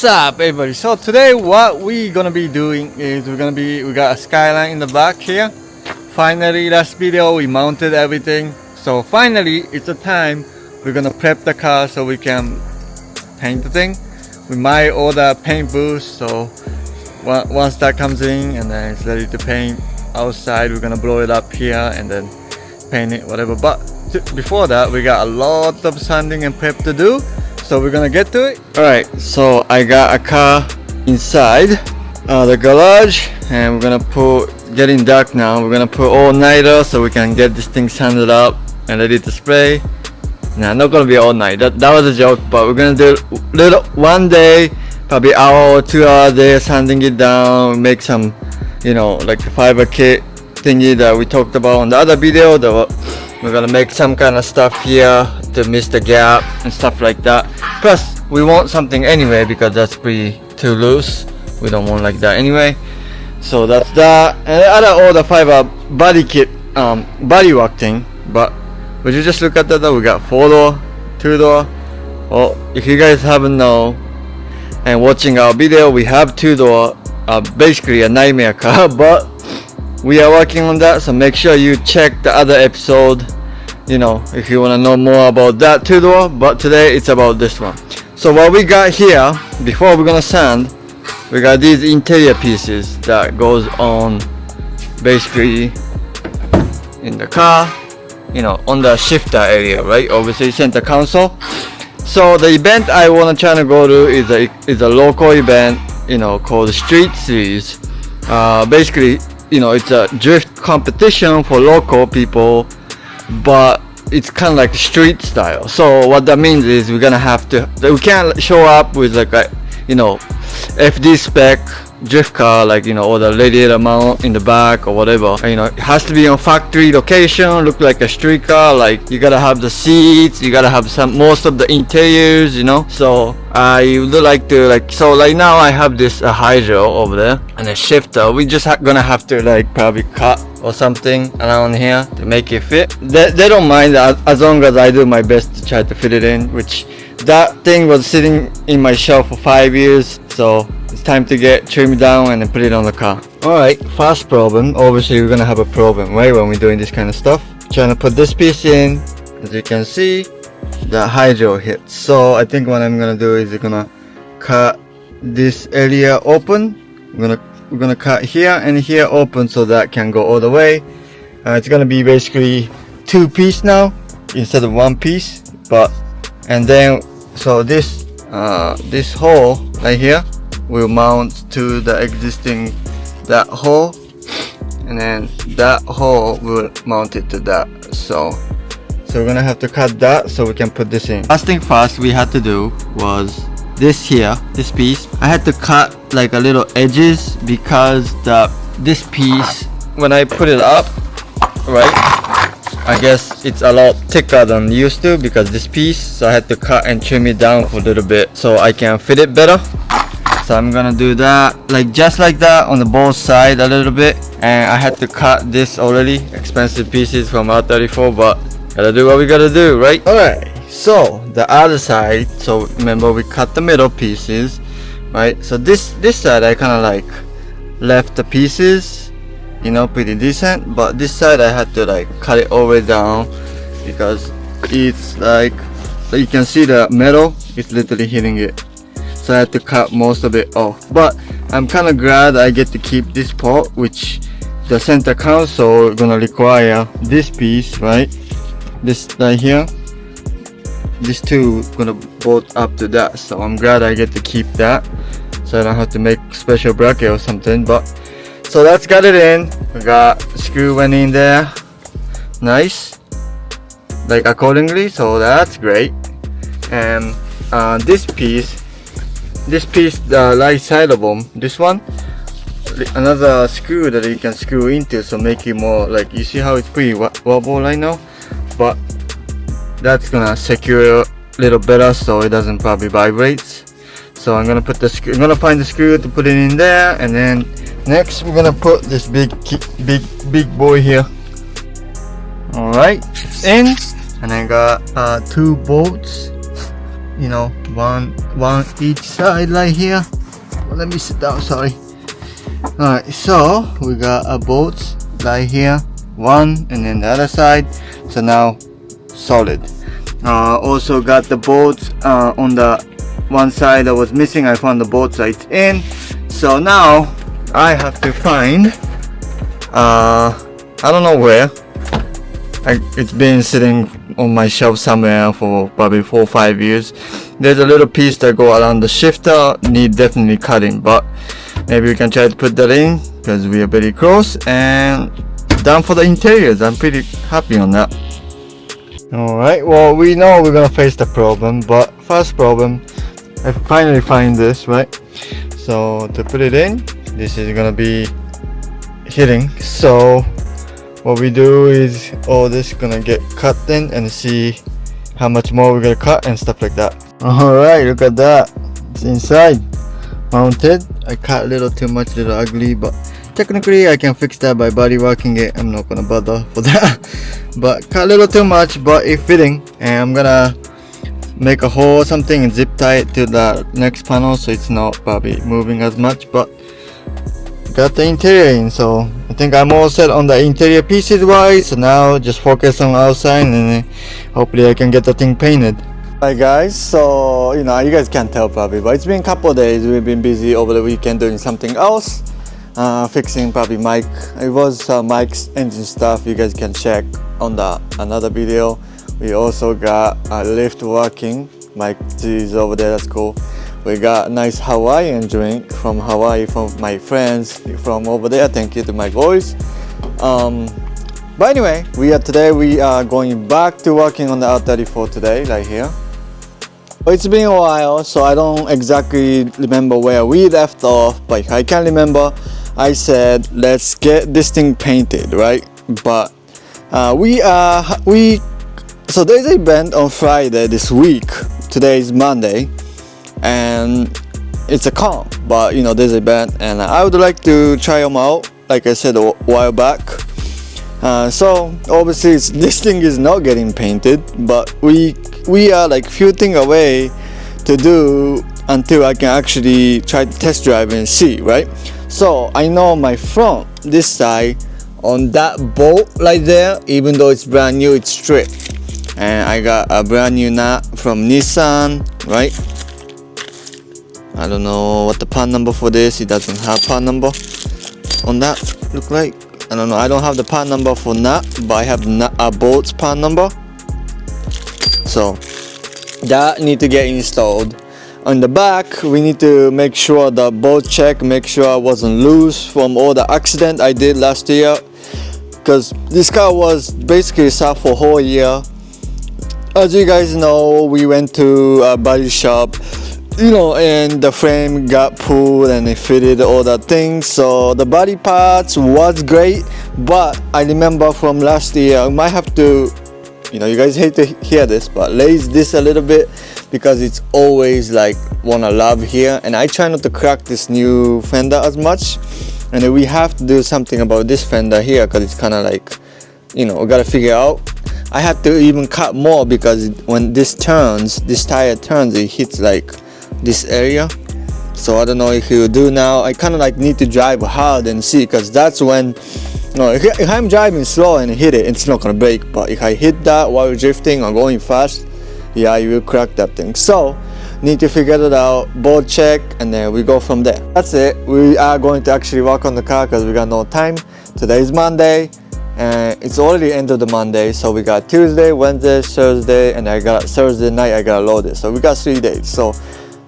What's up, everybody? So today what we gonna be doing is we got a Skyline in the back here. Finally, last video we mounted everything, so finally it's a time we're gonna prep the car so we can paint the thing. We might order paint booth, so once that comes in and then it's ready to paint outside, we're gonna blow it up here and then paint it, whatever. But before that, we got a lot of sanding and prep to do, so we're gonna get to it. Alright, so I got a car inside the garage, and we're gonna getting dark now, we're gonna put all-nighter so we can get this thing sanded up and ready to spray. Nah, not gonna be all night, that was a joke, but we're gonna do one day, probably hour or 2 hours there, sanding it down, make some, you know, like the fiber kit thingy that we talked about on the other video. We're gonna make some kind of stuff here to miss the gap and stuff like that. Plus we want something anyway because that's pretty too loose. We don't want like that anyway. So that's that. And all the fiber body kit, body work thing. But would you just look at that? We got 4-door, 2-door. Well, if you guys haven't known and watching our video, we have 2-door, basically a nightmare car, but we are working on that, so make sure you check the other episode, you know, if you want to know more about that 2-door. But today it's about this one. So what we got here, before we're gonna sand, we got these interior pieces that goes on basically in the car, you know, on the shifter area, right? Obviously center console. So the event I want to try to go to is a local event, you know, called Street Series. Basically, you know, it's a drift competition for local people, but it's kind of like street style. So what that means is we can't show up with like a, you know, FD spec drift car, like, you know, or the radiator mount in the back or whatever. You know, it has to be on factory location, look like a street car. Like, you gotta have the seats, you gotta have most of the interiors, you know. So I would like to so like now I have this hydro over there and a shifter. We just gonna have to like probably cut or something around here to make it fit. They don't mind as long as I do my best to try to fit it in, which that thing was sitting in my shelf for 5 years, so it's time to get trimmed down and then put it on the car. Alright, first problem. Obviously we're gonna have a problem, right, when we're doing this kind of stuff. Trying to put this piece in. As you can see, the hydro hits. So I think what I'm gonna do is we're gonna cut this area open. We're gonna cut here and here open so that can go all the way. It's gonna be basically 2 piece now instead of 1 piece. And then so this hole right here will mount to the existing that hole, and then that hole will mount it to that. So we're gonna have to cut that so we can put this in. First thing first we had to do was this here, this piece. I had to cut like a little edges because this piece, when I put it up, right, I guess it's a lot thicker than used to because this piece, so I had to cut and trim it down for a little bit so I can fit it better. So I'm gonna do that, like just like that on the both side a little bit. And I had to cut this already, expensive pieces from R34, but gotta do what we gotta do, right? Alright, so the other side, so remember we cut the middle pieces, right? So this side I kinda like left the pieces, you know, pretty decent, but this side I had to like cut it all the way down because it's like you can see the metal is literally hitting it. So I had to cut most of it off, but I'm kind of glad I get to keep this part, which the center console gonna require this piece, right? This right here, these two gonna bolt up to that, so I'm glad I get to keep that, so I don't have to make special bracket or something. But so that's got it in. We got screw went in there, nice, like accordingly, so that's great. And this piece, the right side of them, this one, another screw that you can screw into, so make it more like, you see how it's pretty wobble right now, but that's gonna secure a little better so it doesn't probably vibrate. So I'm gonna find the screw to put it in there, and then next we're gonna put this big boy here. Alright, in, and I got 2 bolts you know, one each side right here. Well, let me sit down, sorry. Alright, so we got a bolts right here, one, and then the other side. So now solid. Also got the bolts on the one side that was missing. I found the bolt sides in. So now I have to find I don't know where. It's been sitting on my shelf somewhere for probably 4 or 5 years. There's a little piece that go around the shifter, need definitely cutting, but maybe we can try to put that in because we are very close. And done for the interiors. I'm pretty happy on that. Alright, well, we know we're gonna face the problem, but first problem, I finally find this, right? So to put it in, this is gonna be hitting. So what we do is all this gonna get cut in and see how much more we're gonna cut and stuff like that. Alright, look at that. It's inside mounted. I cut a little too much, a little ugly, but technically I can fix that by body working it. I'm not gonna bother for that. But cut a little too much, but it's fitting, and I'm gonna make a hole or something and zip tie it to the next panel so it's not probably moving as much. But got the interior in, so I think I'm all set on the interior pieces wise. So now just focus on outside, and then hopefully I can get the thing painted. Hi guys, so you guys can't tell probably, but it's been a couple of days. We've been busy over the weekend doing something else, fixing probably mic. It was mic's engine stuff. You guys can check on the another video. We also got a lift working. Mic is over there, that's cool. We got a nice Hawaiian drink from Hawaii from my friends from over there. Thank you to my boys. But anyway, we are going back to working on the R34 today, right here. It's been a while, so I don't exactly remember where we left off, but I can remember I said let's get this thing painted, right? But so there's an event on Friday this week. Today is Monday, and it's a comp, but there's an event, and I would like to try them out, like I said a while back. So obviously this thing is not getting painted, but we are like few things away to do until I can actually try to test drive and see, right? So I know my front, this side, on that bolt right there, even though it's brand new, it's stripped. And I got a brand new nut from Nissan, right? I don't know what the part number for this. It doesn't have part number on that, look like. I don't know. I don't have the part number for nut, but I have a bolt's part number. So that need to get installed. On the back, we need to make sure the bolt check, make sure I wasn't loose from all the accident I did last year. Because this car was basically sat for a whole year. As you guys know, we went to a body shop, and the frame got pulled and it fitted all that things. So the body parts was great, but I remember from last year, I might have to, you guys hate to hear this, but raise this a little bit because it's always like wanna love here, and I try not to crack this new fender as much, and we have to do something about this fender here because it's kind of like, we gotta figure out. I had to even cut more because when this tire turns, it hits like this area. So I don't know if you do now. I kind of like need to drive hard and see, because that's when, if I'm driving slow and hit it, it's not gonna break. But if I hit that while drifting or going fast, yeah, you will crack that thing. So need to figure it out, bolt check, and then we go from there. That's it. We are going to actually work on the car because we got no time. Today is Monday. And it's already end of the Monday, so we got Tuesday, Wednesday, Thursday, and I got Thursday night I gotta load it. So we got 3 days. So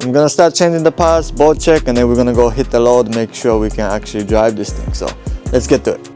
I'm gonna start changing the parts, bolt check, and then we're gonna go hit the load, make sure we can actually drive this thing. So let's get to it.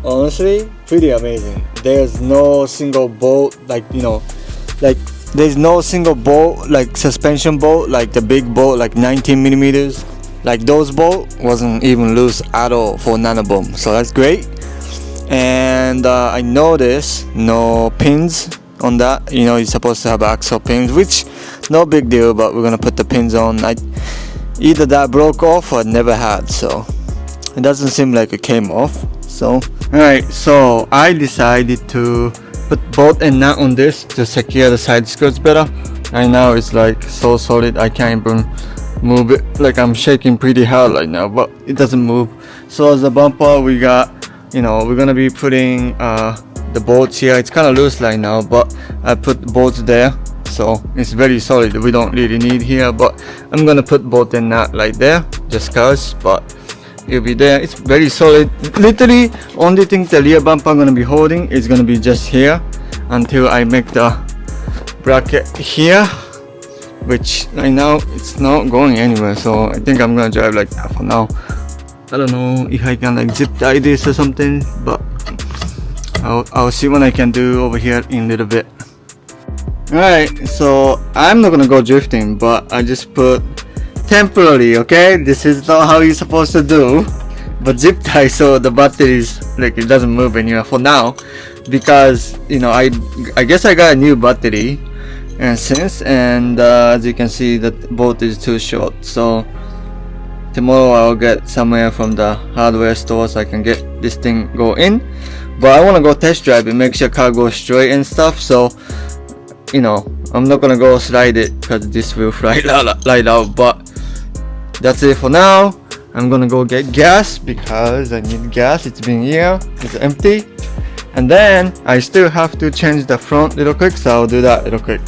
Honestly, pretty amazing. There's no single bolt, like there's no single bolt, like suspension bolt, like the big bolt, like 19 millimeters, like those bolt wasn't even loose at all for nano boom, so that's great. And I noticed no pins on that. You know, you're supposed to have axle pins, which no big deal, but we're gonna put the pins on. Either that broke off or never had, so it doesn't seem like it came off. So alright, so I decided to put bolt and nut on this to secure the side skirts better. Right now it's like so solid, I can't even move it. Like I'm shaking pretty hard right now, but it doesn't move. So as a bumper, we got, you know, we're gonna be putting the bolts here. It's kind of loose right now, but I put bolts there, so it's very solid. We don't really need here, but I'm gonna put bolt and nut right there just cause, but it'll be there. It's very solid. Literally only thing the rear bumper I'm gonna be holding is gonna be just here until I make the bracket here, which right now it's not going anywhere, so I think I'm gonna drive like that for now. I don't know if I can like zip tie this or something, but I'll see what I can do over here in a little bit. Alright, so I'm not gonna go drifting, but I just put temporary, okay? This is not how you're supposed to do, but zip tie so the battery is like it doesn't move anywhere for now, because you know I guess I got a new battery and as you can see that bolt is too short, so tomorrow I'll get somewhere from the hardware store so I can get this thing go in. But I want to go test drive it, make sure car goes straight and stuff, so you know I'm not gonna go slide it because this will fly right out. But that's it for now. I'm gonna go get gas because I need gas. It's been here, it's empty, and then I still have to change the front real quick, so I'll do that real quick.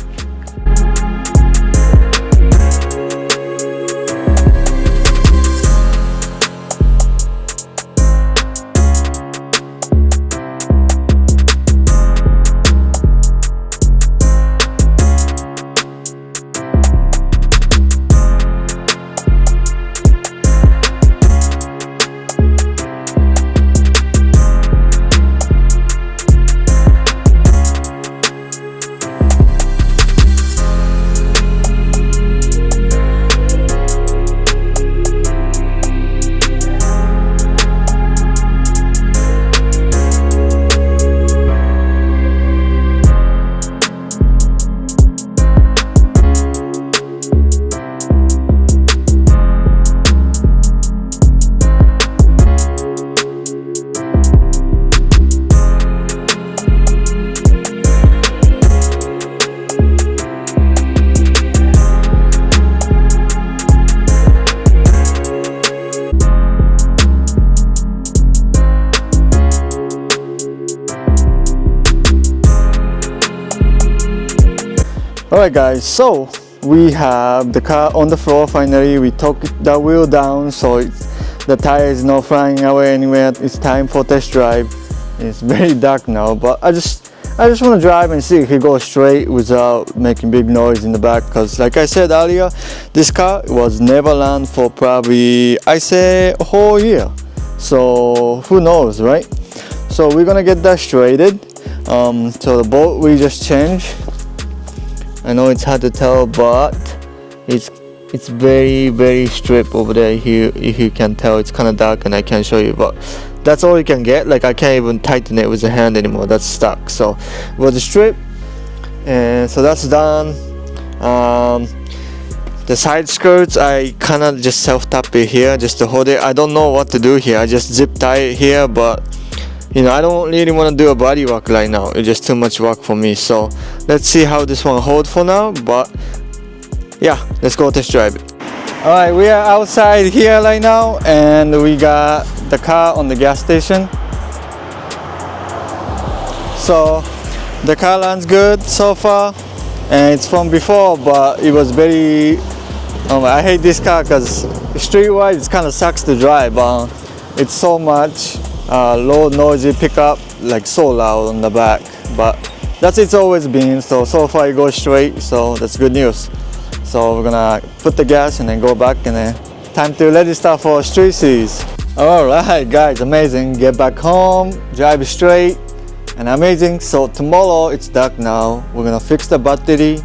Alright guys, so we have the car on the floor. Finally we took the wheel down, so the tire is not flying away anywhere. It's time for test drive. It's very dark now, but I just want to drive and see if it goes straight without making big noise in the back, because like I said earlier, this car was never run for probably, I say, a whole year, so who knows, right? So we're gonna get that straighted. So the bolt we just changed, I know it's hard to tell, but it's very straight over there. If you can tell, it's kind of dark and I can't show you, but that's all you can get. Like I can't even tighten it with the hand anymore, that's stuck. So with the strip, and so that's done. The side skirts, I kind of just self tap it here just to hold it. I don't know what to do here. I just zip tie it here, but you know, I don't really want to do a body work right now. It's just too much work for me. So let's see how this one holds for now. But yeah, let's go test drive it. Alright, we are outside here right now, and we got the car on the gas station. So the car runs good so far, and it's from before, but it was very I hate this car because street-wise it kind of sucks to drive. It's so much low noisy pickup, like so loud on the back, but that's it's always been. So far it goes straight, so that's good news. So we're gonna put the gas and then go back, and then time to let it start for street series. Alright guys, amazing. Get back home, drive straight and amazing. So tomorrow, it's dark now, we're gonna fix the battery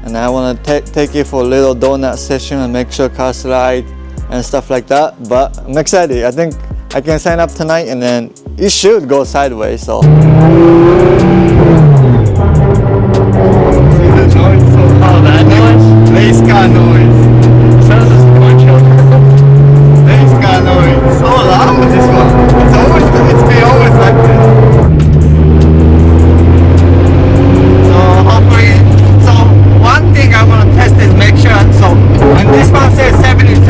and I want to take it for a little donut session and make sure car slide and stuff like that. But I'm excited. I think I can sign up tonight and then it should go sideways. So see the noise so loud. That noise? Race car noise. Sounds sequential. Race car noise. So loud this one. It's been always like this. So hopefully, so one thing I want to test is make sure. So when this one says 72,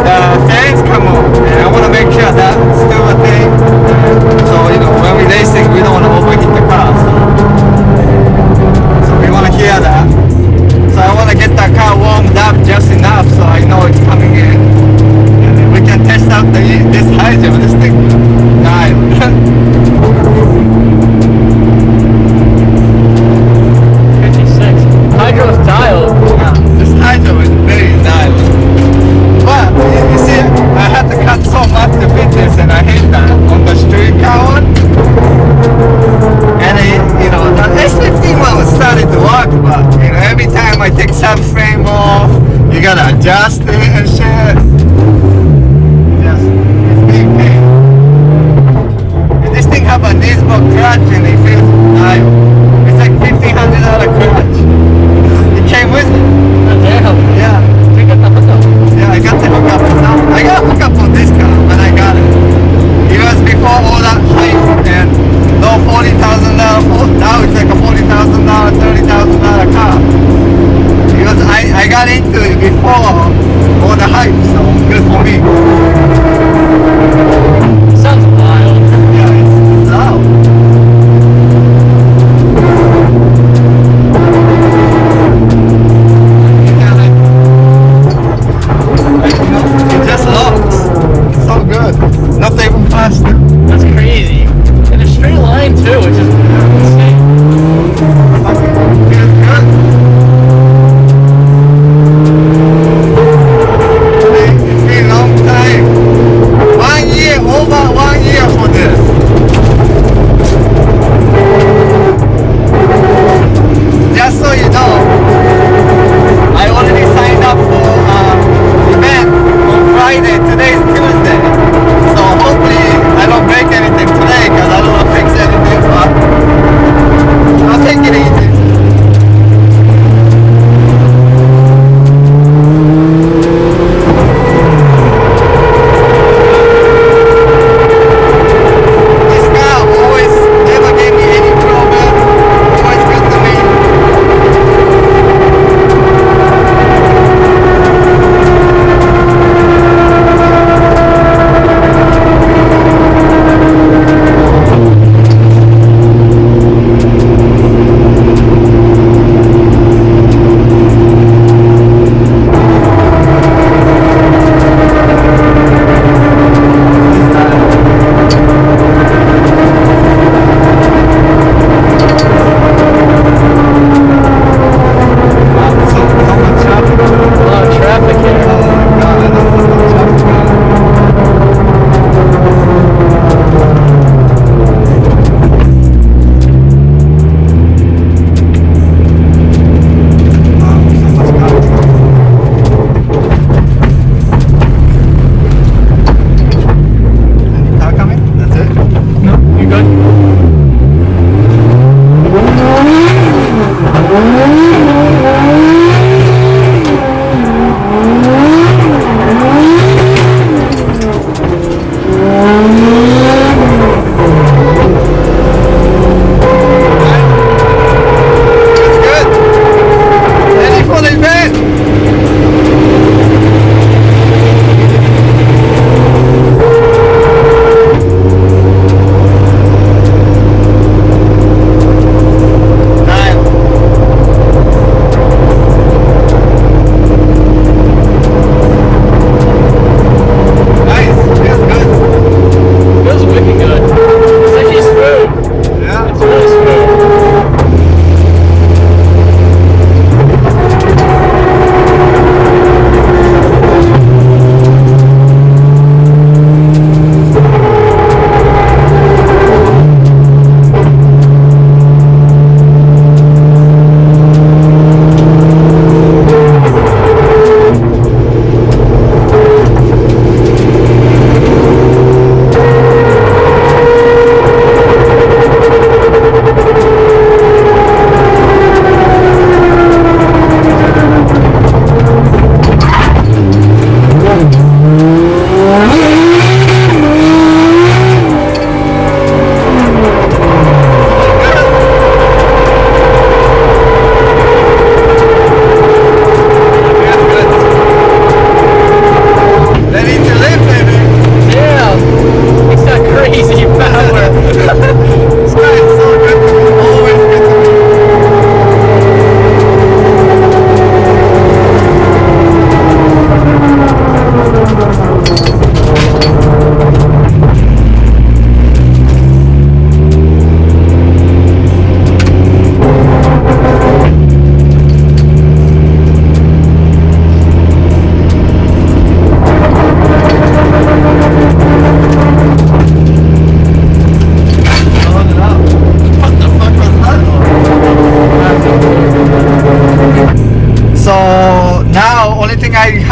the fans come on, and I want to make sure that's still a thing. So you know, when we racing, we don't want to overheat the car.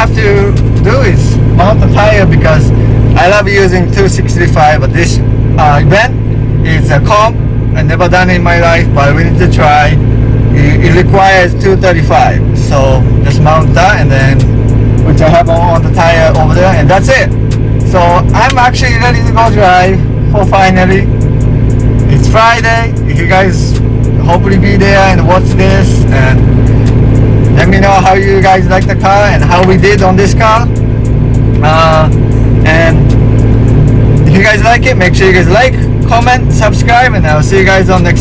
have to do is mount the tire, because I love using 265, but this event is a comp. I never done it in my life, but we need to try. It requires 235, so just mount that, and then which I have on the tire over there, and that's it. So I'm actually ready to go drive for finally. It's Friday. If you guys hopefully be there and watch this, and let me know how you guys like the car and how we did on this car. And if you guys like it, make sure you guys like, comment, subscribe, and I'll see you guys on next video.